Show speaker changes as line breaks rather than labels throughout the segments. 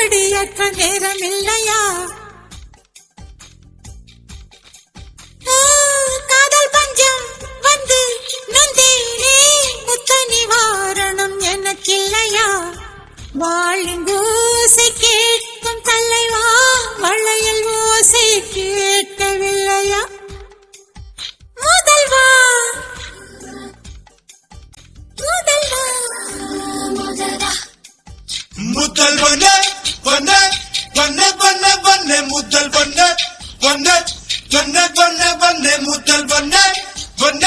கொடியற்ற நேரம் இல்லையா? காதல் பஞ்சம் வந்து நொந்தேனே, முத்த நிவாரணம் எனக்கில்லையா? வாழின் ஓசை கேட்கும் தலைவா, வளையல் ஓசை கேட்கவில்லையா? முதல்வா முதல்வா
முதல் வண்ண வண்ண வண்ண வண்ண வண்ண முதல் வண்ண வண்ண வண்ண வண்ண வண்ண முதல் வண்ண வண்ண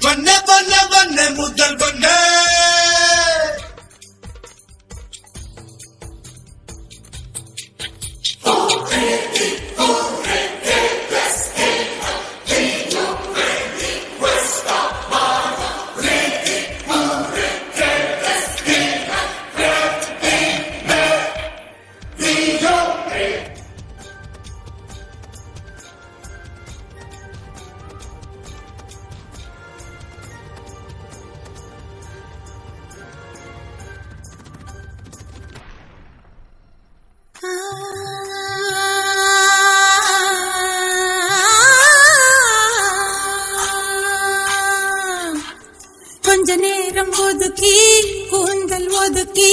வண்ண வண்ண வண்ண முதல் வண்ண.
கொஞ்ச நேரம் ஒதுக்கி கூந்தல் ஒதுக்கி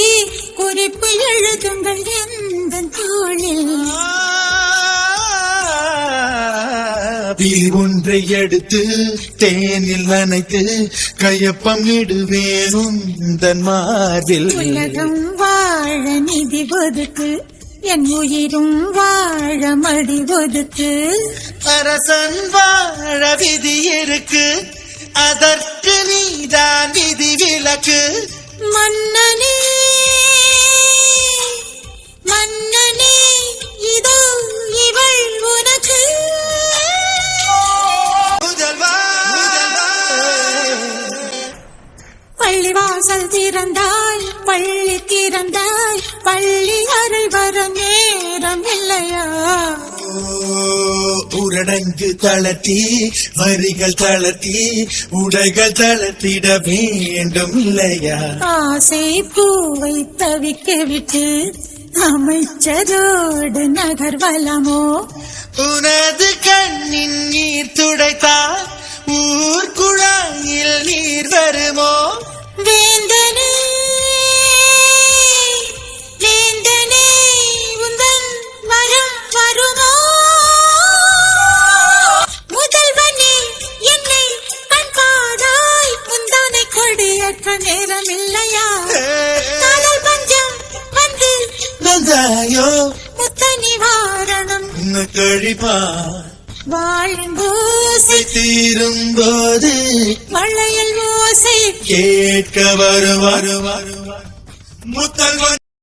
குறிப்பு எழுதுங்கள் எந்த தோளில்.
ஒன்றை எடுத்து தேனில் நனைத்து கையப்பம் இடுவேன் உந்தன் மார்பில்.
உலகம் வாழ நிதி ஒதுக்கு, என் உயிரும் வாழ மடி ஒதுக்கு.
அரசன் வாழ விதி இருக்கு, அதற்கு நீதான் விதி விலக்கு.
மன்னனே மன்னனே இதோ இவள் உனக்கு.
முதல்வா
பள்ளிவாசல் திறந்தாய், பள்ளி திறந்தாய், பள்ளி அறை வர நேரம் இல்லையா?
ஊரடங்கு தளர்த்தி வரிகள் தளர்த்தி உடைகள் தளர்த்திட வேண்டும் இல்லையா?
ஆசை பூவை தவிக்க விட்டு அமைச்சரோடு நகர்வலமோ?
உனது கண்ணின் நீர் துடைத்தால் ஊர் குழாயில் நீர் வருமோ?
வேந்தனே வேந்தனே உந்தன் வரம் வருமோ? முதல்வனே என்னை கண்பாடாய், முந்தானை கொடியற்ற நேரம் இல்லையா? காதல் பஞ்சம் வந்து
நந்தாயோ
முத்த நிவாரணம்
கழிப்பா
வாழின் ஓசை
தீரும் போது
வளையல் ஓசை
கேட்க வருவார் முதல்வன்.